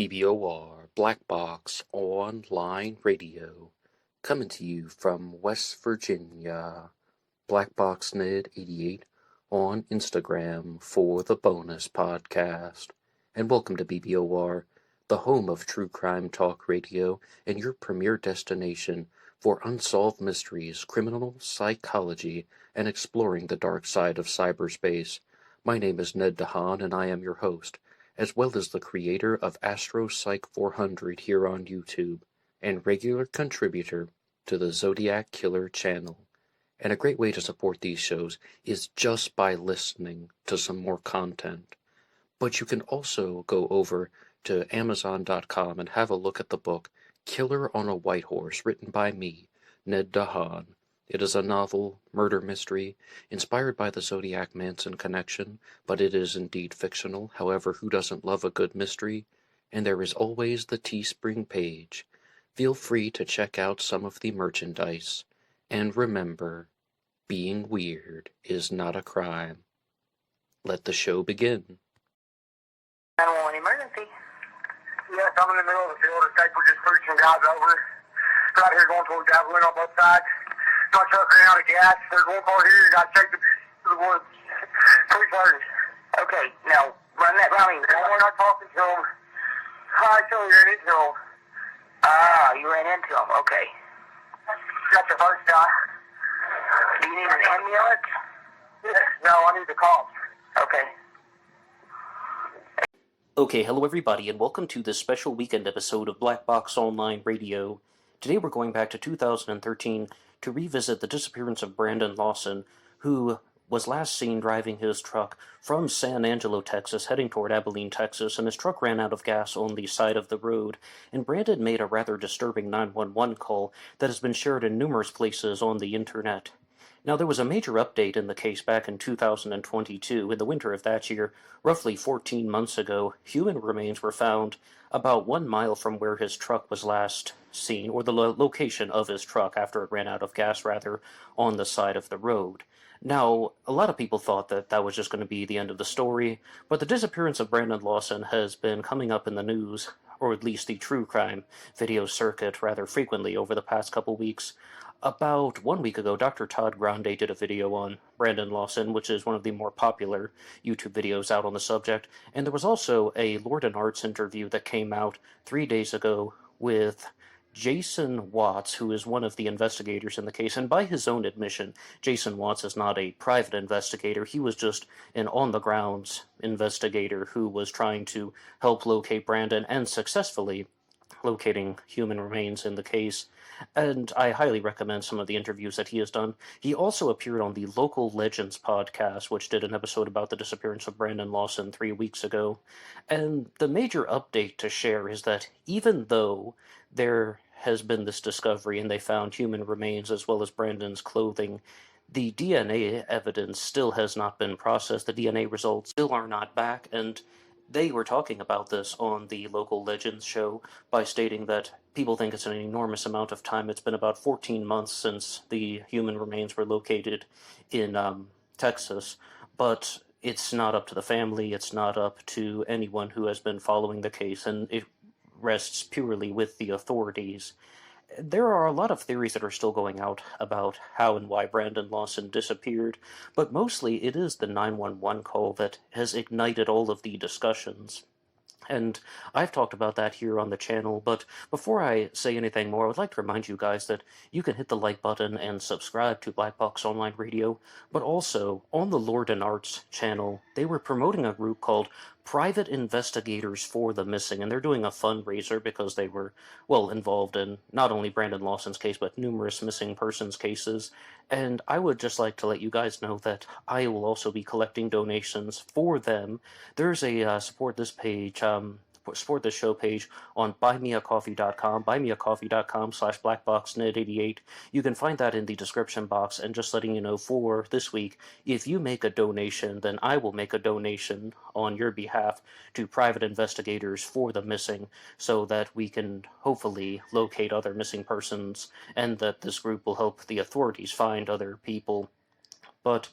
BBOR Black Box Online Radio, coming to you from West Virginia. BlackBoxNid88 on Instagram for the bonus podcast. And welcome to BBOR, the home of true crime talk radio and your premier destination for unsolved mysteries, criminal psychology, and exploring the dark side of cyberspace. My name is Ned DeHaan, and I am your host, as well as the creator of AstroPsych 400 here on YouTube, and regular contributor to the Zodiac Killer channel. And a great way to support these shows is just by listening to some more content. But you can also go over to Amazon.com and have a look at the book Killer on a White Horse, written by me, Ned DeHaan. It is a novel, murder mystery, inspired by the Zodiac Manson connection, but it is indeed fictional. However, who doesn't love a good mystery? And there is always the TeeSpring page. Feel free to check out some of the merchandise. And remember, being weird is not a crime. Let the show begin. 911 emergency. Yes, I'm in the middle of the field. It's like we're just reaching guys over. Right here going towards Javelin on both sides. My truck ran out of gas. There's one car here. You got to take the woods. 330. Okay, now run that by me. We're not talking to him. I saw you ran into him. Ah, you ran into him. Okay. That's the first guy. Do you need an ambulance? No, I need the cops. Okay. Okay, hello everybody, and welcome to this special weekend episode of Black Box Online Radio. Today we're going back to 2013 to revisit the disappearance of Brandon Lawson, who was last seen driving his truck from San Angelo, Texas, heading toward Abilene, Texas, and his truck ran out of gas on the side of the road, and Brandon made a rather disturbing 911 call that has been shared in numerous places on the internet. Now, there was a major update in the case back in 2022. In the winter of that year, roughly 14 months ago, human remains were found about 1 mile from where his truck was last seen, or the location of his truck after it ran out of gas, rather, on the side of the road. Now, a lot of people thought that that was just going to be the end of the story, but the disappearance of Brandon Lawson has been coming up in the news, or at least the true crime video circuit, rather frequently over the past couple weeks. About 1 week ago, Dr. Todd Grande did a video on Brandon Lawson, which is one of the more popular YouTube videos out on the subject, and there was also a Lord and Arts interview that came out 3 days ago with Jason Watts, who is one of the investigators in the case, and by his own admission, Jason Watts is not a private investigator. He was just an on-the-grounds investigator who was trying to help locate Brandon and successfully locating human remains in the case, and I highly recommend some of the interviews that he has done. He also appeared on the Local Legends podcast, which did an episode about the disappearance of Brandon Lawson 3 weeks ago, and the major update to share is that even though there has been this discovery and they found human remains as well as Brandon's clothing, the DNA evidence still has not been processed. The DNA results still are not back, and they were talking about this on the Local Legends show by stating that people think it's an enormous amount of time. It's been about 14 months since the human remains were located in Texas, but it's not up to the family, it's not up to anyone who has been following the case, and it rests purely with the authorities. There are a lot of theories that are still going out about how and why Brandon Lawson disappeared, but mostly it is the 911 call that has ignited all of the discussions. And I've talked about that here on the channel, but before I say anything more, I would like to remind you guys that you can hit the like button and subscribe to Black Box Online Radio, but also, on the Lord and Arts channel, they were promoting a group called Private Investigators for the Missing, and they're doing a fundraiser because they were, well, involved in not only Brandon Lawson's case, but numerous missing persons cases, and I would just like to let you guys know that I will also be collecting donations for them. There's a support this show page on BuyMeACoffee.com, BuyMeACoffee.com/BlackBoxNet88. You can find that in the description box, and just letting you know for this week, if you make a donation, then I will make a donation on your behalf to Private Investigators for the Missing, so that we can hopefully locate other missing persons, and that this group will help the authorities find other people. But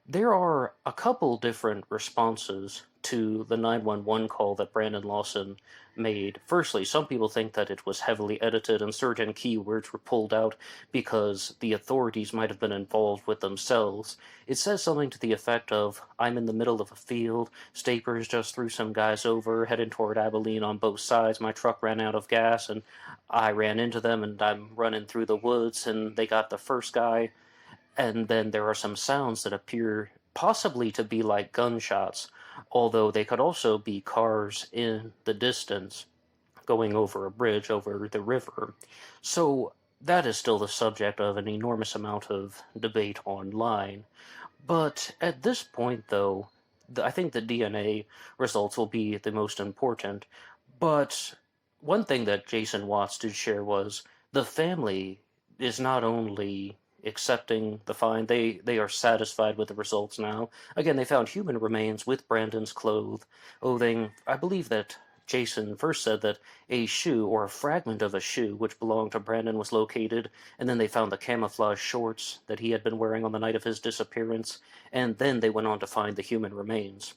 there are a couple different responses to the 911 call that Brandon Lawson made. Firstly, some people think that it was heavily edited and certain keywords were pulled out because the authorities might have been involved with themselves. It says something to the effect of, I'm in the middle of a field, Stapers just threw some guys over, heading toward Abilene on both sides, my truck ran out of gas, and I ran into them, and I'm running through the woods, and they got the first guy, and then there are some sounds that appear possibly to be like gunshots, although they could also be cars in the distance going over a bridge over the river. So that is still the subject of an enormous amount of debate online. But at this point, though, I think the DNA results will be the most important. But one thing that Jason Watts did share was the family is not only accepting the find, they are satisfied with the results now. Again, they found human remains with Brandon's clothing. I believe that Jason first said that a shoe, or a fragment of a shoe, which belonged to Brandon was located, and then they found the camouflage shorts that he had been wearing on the night of his disappearance, and then they went on to find the human remains.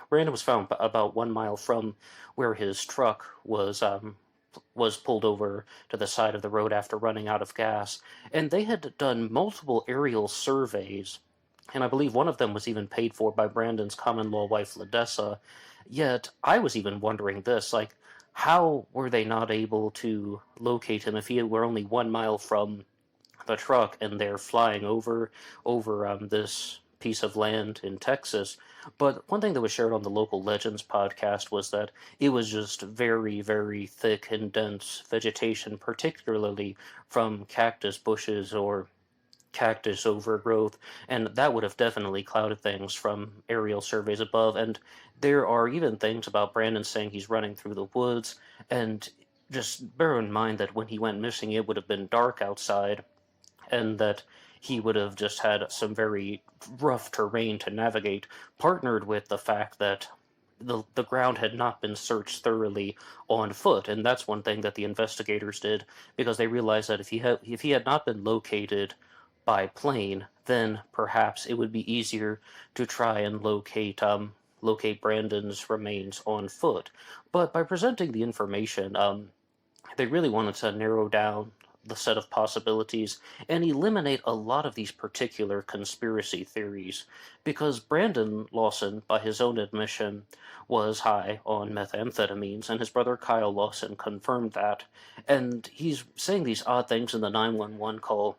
Brandon was found about 1 mile from where his truck was pulled over to the side of the road after running out of gas, and they had done multiple aerial surveys, and I believe one of them was even paid for by Brandon's common-law wife, LaDessa. Yet, I was even wondering this, like, how were they not able to locate him if he were only 1 mile from the truck and they're flying over this piece of land in Texas? But one thing that was shared on the Local Legends podcast was that it was just very, very thick and dense vegetation, particularly from cactus bushes or cactus overgrowth, and that would have definitely clouded things from aerial surveys above. And there are even things about Brandon saying he's running through the woods, and just bear in mind that when he went missing, it would have been dark outside, and that he would have just had some very rough terrain to navigate, partnered with the fact that the ground had not been searched thoroughly on foot, and that's one thing that the investigators did, because they realized that if he had not been located by plane, then perhaps it would be easier to try and locate Brandon's remains on foot. But by presenting the information, they really wanted to narrow down the set of possibilities and eliminate a lot of these particular conspiracy theories, because Brandon Lawson, by his own admission, was high on methamphetamines, and his brother Kyle Lawson confirmed that, and he's saying these odd things in the 911 call.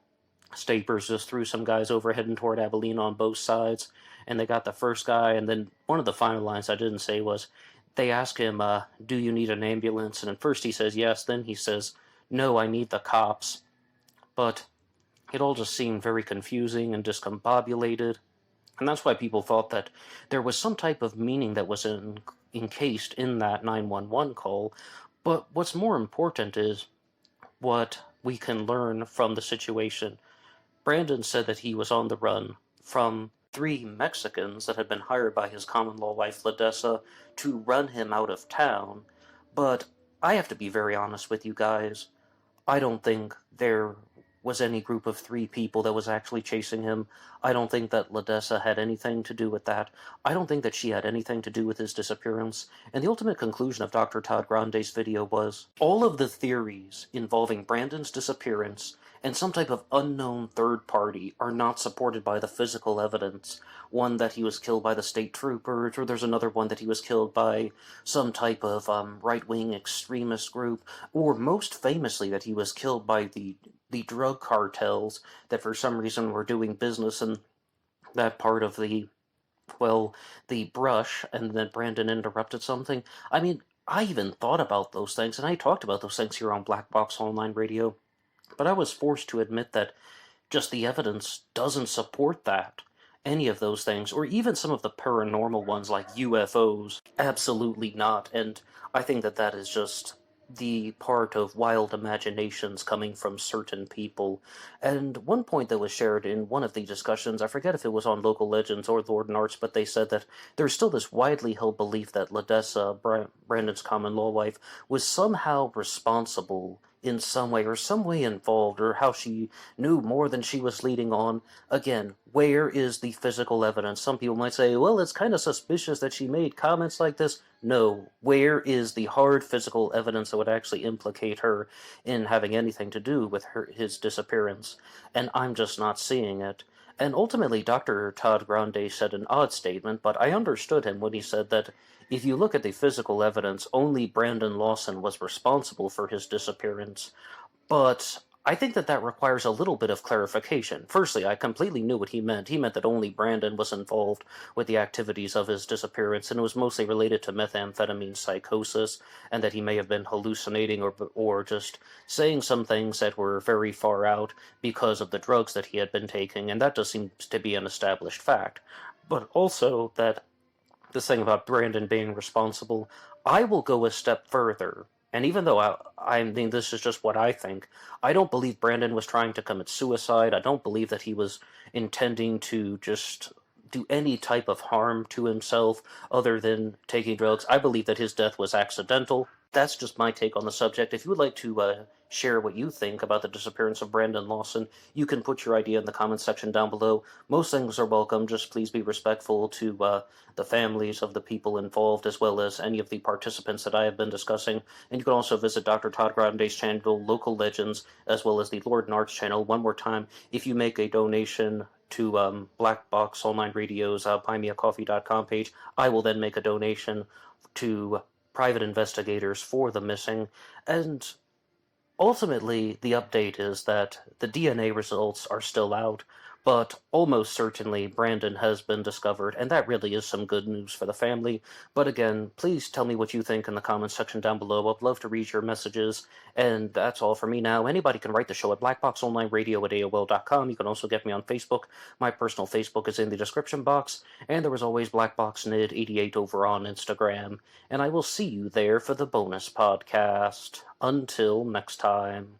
Stapers just threw some guys over heading toward Abilene on both sides, and they got the first guy, and then one of the final lines I didn't say was, they ask him, do you need an ambulance? And at first he says yes, then he says, no, I need the cops. But it all just seemed very confusing and discombobulated, and that's why people thought that there was some type of meaning that was encased in that 911 call. But what's more important is what we can learn from the situation. Brandon said that he was on the run from 3 Mexicans that had been hired by his common-law wife, LaDessa, to run him out of town. But I have to be very honest with you guys. I don't think there was any group of 3 people that was actually chasing him. I don't think that LaDessa had anything to do with that. I don't think that she had anything to do with his disappearance. And the ultimate conclusion of Dr. Todd Grande's video was, all of the theories involving Brandon's disappearance and some type of unknown third party are not supported by the physical evidence. One that he was killed by the state troopers, or there's another one that he was killed by some type of right-wing extremist group, or most famously that he was killed by the drug cartels that for some reason were doing business in that part of the brush, and then Brandon interrupted something. I mean, I even thought about those things, and I talked about those things here on Black Box Online Radio, but I was forced to admit that just the evidence doesn't support that. Any of those things, or even some of the paranormal ones like UFOs, absolutely not, and I think that that is just the part of wild imaginations coming from certain people. And one point that was shared in one of the discussions, I forget if it was on Local Legends or Lord and Arts, but they said that there's still this widely held belief that LaDessa, Brandon's common-law wife, was somehow responsible in some way, or some way involved, or how she knew more than she was leading on. Again, where is the physical evidence? Some people might say, well, it's kind of suspicious that she made comments like this. No, where is the hard physical evidence that would actually implicate her in having anything to do with his disappearance? And I'm just not seeing it. And ultimately, Dr. Todd Grande said an odd statement, but I understood him when he said that if you look at the physical evidence, only Brandon Lawson was responsible for his disappearance. But I think that requires a little bit of clarification. Firstly, I completely knew what he meant. He meant that only Brandon was involved with the activities of his disappearance, and it was mostly related to methamphetamine psychosis, and that he may have been hallucinating or just saying some things that were very far out because of the drugs that he had been taking, and that does seem to be an established fact. But also that this thing about Brandon being responsible, I will go a step further. And even though I mean, this is just what I think, I don't believe Brandon was trying to commit suicide. I don't believe that he was intending to just do any type of harm to himself other than taking drugs. I believe that his death was accidental. That's just my take on the subject. If you would like to share what you think about the disappearance of Brandon Lawson, you can put your idea in the comments section down below. Most things are welcome. Just please be respectful to the families of the people involved, as well as any of the participants that I have been discussing. And you can also visit Dr. Todd Grande's channel, Local Legends, as well as the Lord Nards channel. One more time, if you make a donation to Black Box Online Radio's BuyMeACoffee.com page, I will then make a donation to private investigators for the missing. And ultimately, the update is that the DNA results are still out, but almost certainly Brandon has been discovered, and that really is some good news for the family. But again, please tell me what you think in the comments section down below. I'd love to read your messages, and that's all for me now. Anybody can write the show at BlackBoxOnlineRadio@AOL.com. You can also get me on Facebook. My personal Facebook is in the description box, and there was always BlackBoxNid88 over on Instagram. And I will see you there for the bonus podcast. Until next time.